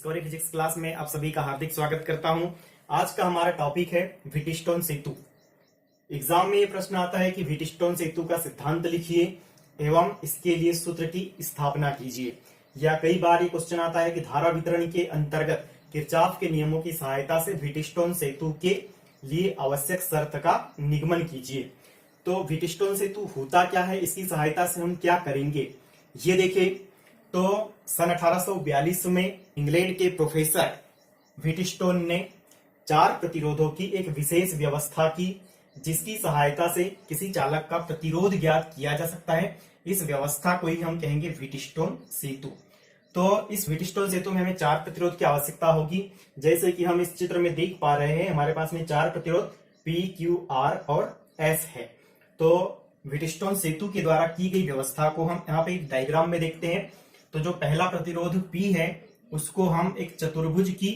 Discovery physics class में आप सभी का हार्दिक स्वागत करता हूं। आज का हमारा टॉपिक है व्हीटस्टोन सेतु। एग्जाम में ये प्रश्न आता है कि व्हीटस्टोन सेतु का सिद्धांत लिखिए एवं इसके लिए सूत्र की स्थापना कीजिए, या कई बार ये क्वेश्चन आता है कि धारा वितरण के अंतर्गत किरचॉफ के नियमों की सहायता से व्हीटस्टोन सेतु के लिए आवश्यक शर्त का निगमन कीजिए। तो व्हीटस्टोन सेतु होता क्या है, इसकी सहायता से हम क्या करेंगे, ये देखिए। तो सन 1842 में इंग्लैंड के प्रोफेसर व्हीटस्टोन ने 4 प्रतिरोधों की एक विशेष व्यवस्था की, जिसकी सहायता से किसी चालक का प्रतिरोध ज्ञात किया जा सकता है। इस व्यवस्था को ही हम कहेंगे व्हीटस्टोन सेतु। तो इस व्हीटस्टोन सेतु में हमें 4 प्रतिरोध की आवश्यकता होगी, जैसे कि हम इस चित्र में देख पा रहे हैं। हमारे पास में 4 प्रतिरोध P, Q, R और S है। तो व्हीटस्टोन सेतु के द्वारा की गई व्यवस्था को हम यहाँ पे एक डायग्राम में देखते हैं। तो जो पहला प्रतिरोध P है, उसको हम एक चतुर्भुज की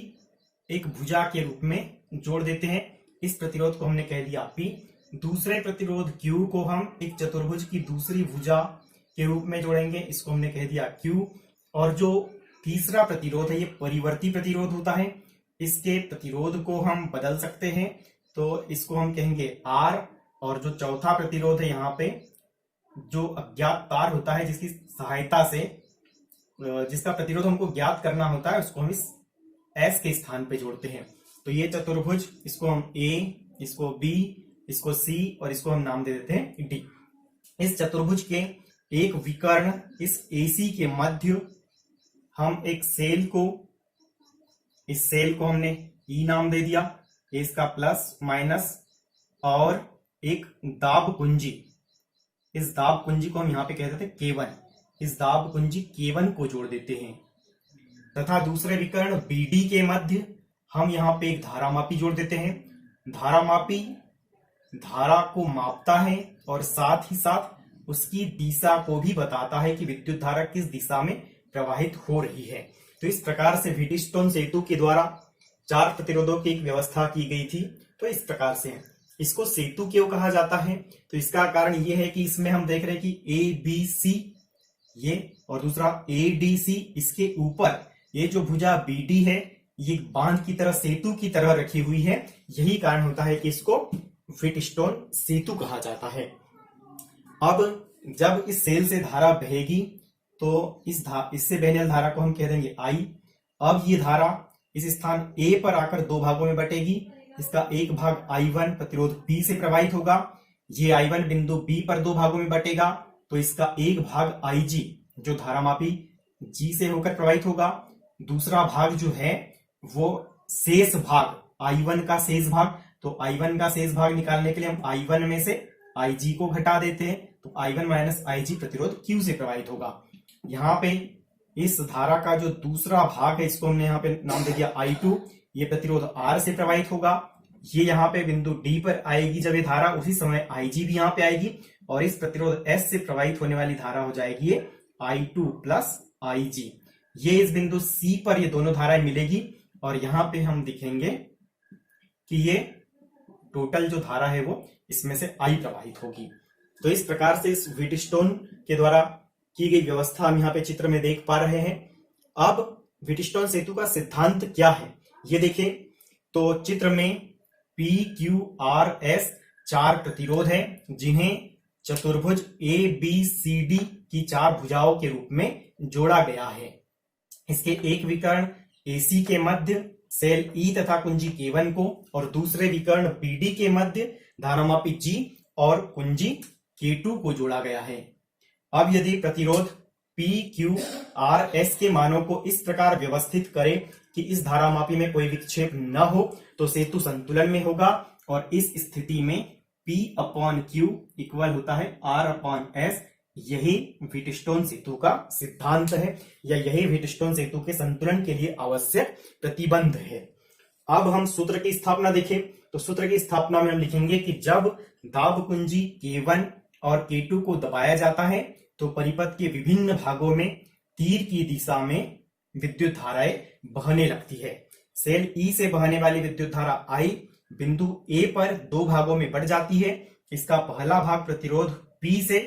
एक भुजा के रूप में जोड़ देते हैं। इस प्रतिरोध को हमने कह दिया P। दूसरे प्रतिरोध Q को हम एक चतुर्भुज की दूसरी भुजा के रूप में जोड़ेंगे, इसको हमने कह दिया Q। और जो तीसरा प्रतिरोध है, ये परिवर्ती प्रतिरोध होता है। इसके प्रतिरोध को हम बदल सकते हैं, तो इसको हम कहेंगे R। और जो चौथा प्रतिरोध है, यहाँ पे जो अज्ञात तार होता है, जिसकी सहायता से जिसका प्रतिरोध हमको ज्ञात करना होता है, उसको हम इस S के स्थान पे जोड़ते हैं। तो ये चतुर्भुज, इसको हम A, इसको B, इसको C और इसको हम नाम दे देते हैं D। इस चतुर्भुज के एक विकर्ण इस AC के मध्य हम एक सेल को, इस सेल को हमने E नाम दे दिया, इसका प्लस माइनस, और एक दाब कुंजी, इस दाब कुंजी को हम यहाँ पे कह देते हैं K1। इस दाब कुंजी K1 को जोड़ देते हैं, तथा दूसरे विकर्ण BD के मध्य हम यहाँ पे एक धारामापी जोड़ देते हैं। धारामापी धारा को मापता है और साथ ही साथ उसकी दिशा को भी बताता है कि विद्युत धारा किस दिशा में प्रवाहित हो रही है। तो इस प्रकार से व्हीटस्टोन सेतु के द्वारा 4 प्रतिरोधों की एक व्यवस्था की गई थी। तो इस प्रकार से इसको सेतु क्यों कहा जाता है, तो इसका कारण यह है कि इसमें हम देख रहे हैं कि ABC ये और दूसरा ADC, इसके ऊपर ये जो भुजा BD है, ये बांध की तरह, सेतु की तरह रखी हुई है। यही कारण होता है कि इसको व्हीटस्टोन सेतु कहा जाता है। अब जब इस सेल से धारा बहेगी, तो इससे बहने वाली धारा को हम कह देंगे I। अब ये धारा इस स्थान A पर आकर 2 भागों में बटेगी। इसका एक भाग I1 प्रतिरोध P से प्रवाहित होगा, ये I1 बिंदु B पर 2 भागों में बटेगा, तो इसका एक भाग IG जो धारामापी G से होकर प्रवाहित होगा। दूसरा भाग जो है वो शेष भाग, I1 का शेष भाग, तो I1 का शेष भाग निकालने के लिए हम I1 में से IG को घटा देते हैं, तो I1 माइनस IG प्रतिरोध Q से प्रवाहित होगा। यहाँ पे इस धारा का जो दूसरा भाग है, इसको हमने यहाँ पे नाम दे दिया I2, ये प्रतिरोध R से प्रवाहित होगा। ये यहाँ पे बिंदु D पर आएगी जब ये धारा, उसी समय IG भी यहाँ पे आएगी, और इस प्रतिरोध S से प्रवाहित होने वाली धारा हो जाएगी ये I2 प्लस IG। ये इस बिंदु C पर ये दोनों धाराएं मिलेगी, और यहाँ पे हम दिखेंगे कि ये टोटल जो धारा है वो इसमें से I प्रवाहित होगी। तो इस प्रकार से इस व्हीटस्टोन के द्वारा की गई व्यवस्था हम यहाँ पे चित्र में देख पा रहे हैं। अब व्हीटस्टोन सेतु का सिद्धांत क्या है, ये देखें। तो चित्र में P, Q, R, S 4 प्रतिरोध हैं, जिन्हें चतुर्भुज ABCD की 4 भुजाओं के रूप में जोड़ा गया है। इसके एक विकर्ण AC के मध्य सेल E तथा कुंजी K1 को, और दूसरे विकर्ण BD के मध्य धारामापी G और कुंजी K2 को जोड़ा गया है। अब यदि प्रतिरोध P, Q, R, S के मानों को इस प्रकार व्यवस्थित करें कि इस धारामापी में कोई विक्षेप न हो, तो सेतु संतुलन में होगा, और इस स्थिति में P अपॉन Q इक्वल होता है R अपॉन S। यही व्हीटस्टोन सेतु का सिद्धांत है, या यही व्हीटस्टोन सेतु के संतुलन के लिए आवश्यक प्रतिबंध है। अब हम सूत्र की स्थापना देखें। तो सूत्र की स्थापना में हम लिखेंगे कि जब दाब कुंजी K1 और K2 को दबाया जाता है, तो परिपथ के विभिन्न भागों में तीर की दिशा में विद्युत धाराएं बहने लगती है। सेल E से बहने वाली विद्युत धारा I बिंदु A पर 2 भागों में बढ़ जाती है। इसका पहला भाग प्रतिरोध P से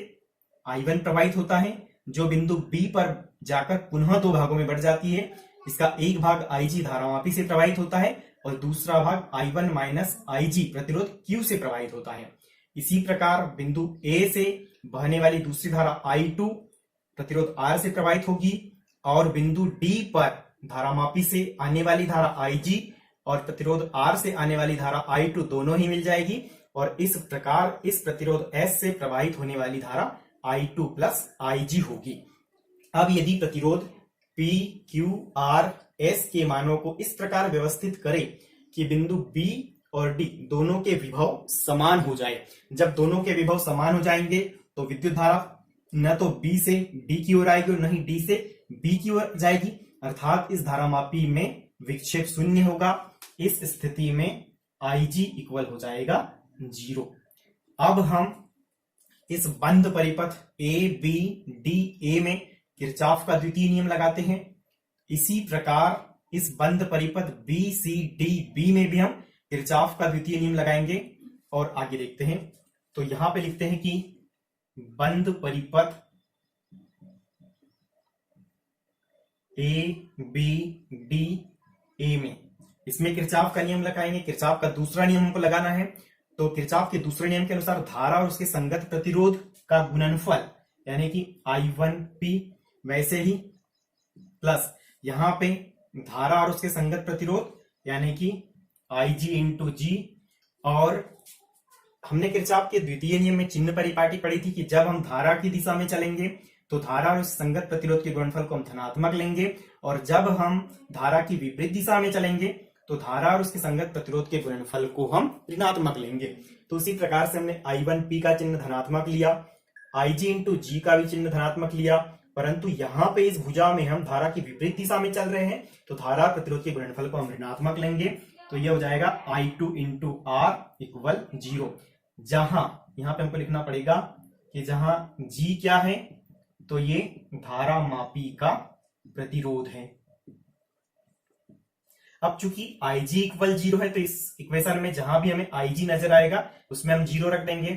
I1 प्रवाहित होता है, जो बिंदु B पर जाकर पुनः 2 भागों में बढ़ जाती है। इसका एक भाग IG धारामापी से प्रवाहित होता है और दूसरा भाग I1 माइनस IG प्रतिरोध Q से प्रवाहित होता है। इसी प्रकार बिंदु A से बहने वाली दूसरी धारा I2 प्रतिरोध R से प्रवाहित होगी और बिंदु D पर धारामापी से आने वाली धारा IG और प्रतिरोध R से आने वाली धारा I2 दोनों ही मिल जाएगी और इस प्रकार इस प्रतिरोध S से प्रवाहित होने वाली धारा I2 प्लस IG होगी। अब यदि प्रतिरोध P, Q, R, S के मानों को इस प्रकार व्यवस्थित करें कि बिंदु B और D दोनों के विभव समान हो जाए। जब दोनों के विभव समान हो जाएंगे तो विद्युत धारा न तो B से D की ओर आएगी और न ही D से B की ओर जाएगी, अर्थात इस धारामापी में विक्षेप शून्य होगा। इस स्थिति में IG इक्वल हो जाएगा 0। अब हम इस बंद परिपथ ABDA में किरचॉफ का द्वितीय नियम लगाते हैं। इसी प्रकार इस बंद परिपथ BCDB में भी हम किरचॉफ का द्वितीय नियम लगाएंगे और आगे देखते हैं। तो यहां पे लिखते हैं कि बंद परिपथ ABDA में इसमें किरचॉफ का नियम लगाएंगे। किरचॉफ का दूसरा नियम हमको लगाना है। तो किरचॉफ के दूसरे नियम के अनुसार धारा और उसके संगत प्रतिरोध का गुणनफल यानी कि I1P वैसे ही प्लस यहां पे धारा और उसके संगत प्रतिरोध यानी कि IG इंटू G, और हमने किरचॉफ के द्वितीय नियम में चिन्ह परिपाटी पढ़ी थी कि जब हम धारा की दिशा में चलेंगे तो धारा और उस संगत प्रतिरोध के गुणनफल को हम धनात्मक लेंगे और जब हम धारा की विपरीत दिशा में चलेंगे तो धारा और उसके संगत प्रतिरोध के गुणनफल को हम ऋणात्मक लेंगे। तो उसी प्रकार से हमने I1P का चिन्ह धनात्मक लिया, IG इंटू G का भी चिन्ह धनात्मक लिया, परंतु यहाँ पे इस भुजा में हम धारा की विपरीत दिशा में चल रहे हैं तो धारा प्रतिरोध के गुणनफल को हम ऋणात्मक लेंगे। तो ये हो जाएगा I2 इंटू R इक्वल 0। जहां यहाँ पे हमको लिखना पड़ेगा कि जहां G क्या है तो ये धारा मापी का प्रतिरोध है। अब चूंकि IG इक्वल 0 है तो इस इक्वेशन में जहां भी हमें IG नजर आएगा उसमें हम 0 रख देंगे।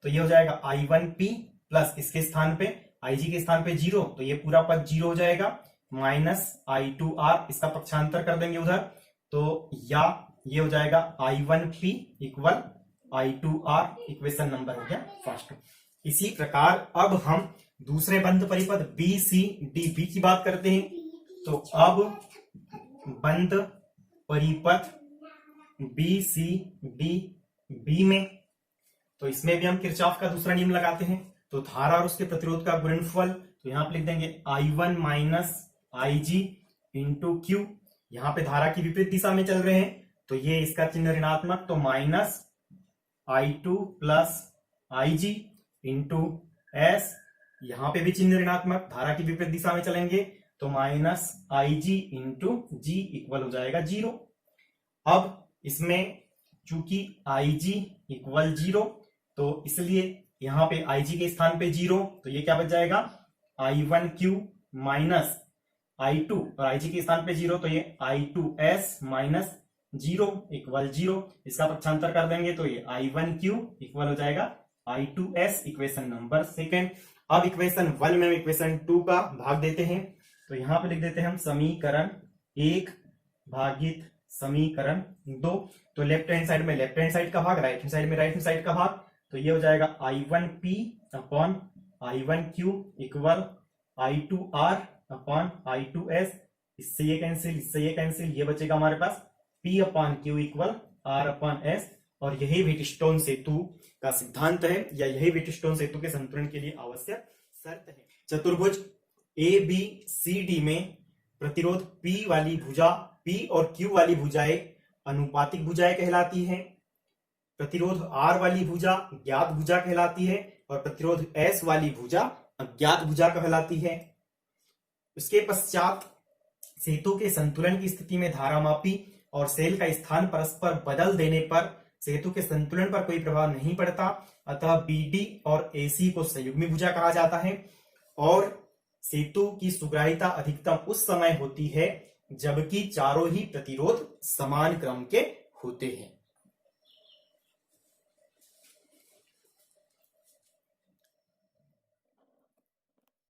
तो ये हो जाएगा I1P प्लस इसके स्थान पे IG के स्थान पे 0, तो ये पूरा पद 0 हो जाएगा, माइनस I2R इसका पक्षांतर कर देंगे उधर, तो या ये हो जाएगा I1P equal I2R। Equation number हो गया फर्स्ट। इसी प्रकार अब हम दूसरे बंद परिपथ BCDB की बात करते हैं। तो अब बंद परिपथ BCDB में तो इसमें भी हम किरचॉफ का दूसरा नियम लगाते हैं। तो धारा और उसके प्रतिरोध का गुणनफल तो यहां पे लिख देंगे I1 minus IG into Q। यहां पे धारा की विपरीत दिशा में चल रहे हैं तो ये इसका चिन्ह ऋणात्मक, तो minus I2 plus IG into S। यहां पे भी चिन्ह ऋणात्मक, धारा की विपरीत दिशा में चलेंगे तो minus IG into G equal हो जाएगा 0। अब इसमें चूंकि IG इक्वल 0 तो इसलिए यहां पे IG के स्थान पे 0, तो ये क्या बच जाएगा I1Q माइनस I2 और IG के स्थान पे 0 तो ये I2S माइनस 0 इक्वल 0। इसका पक्षांतर कर देंगे तो ये I1Q इक्वल हो जाएगा I2S। Equation number second. अब इक्वेशन 1 में इक्वेशन 2 का भाग देते हैं। तो यहां पे लिख देते हैं हम समीकरण 1 भागित समीकरण 2। तो लेफ्ट हैंड साइड में लेफ्ट हैंड साइड का भाग, राइट हैंड साइड में राइट हैंड साइड का भाग। तो ये हो जाएगा I1P upon I1Q equal I2R upon I2S। इससे ये कैंसिल, इससे ये कैंसिल, ये बचेगा हमारे पास P upon Q equal R upon S। और यही व्हीटस्टोन सेतु का सिद्धांत है या यही व्हीटस्टोन सेतु के संतुलन के लिए आवश्यक शर्त है। चतुर्भुज ABCD में प्रतिरोध P वाली भुजा, P और Q वाली भुजाएं अनुपातिक भुजाएं कहलाती हैं। प्रतिरोध R वाली भुजा ज्ञात भुजा कहलाती है और प्रतिरोध S वाली भुजा अज्ञात भुजा कहलाती है। उसके पश्चात सेतु के संतुलन की स्थिति में धारामापी और सेल का स्थान परस्पर बदल देने पर सेतु के संतुलन पर कोई प्रभाव नहीं पड़ता, अतः BD और AC को संयुग्मी भुजा कहा जाता है। और सेतु की सुग्राहिता अधिकतम उस समय होती है जबकि चारों ही प्रतिरोध समान क्रम के होते हैं।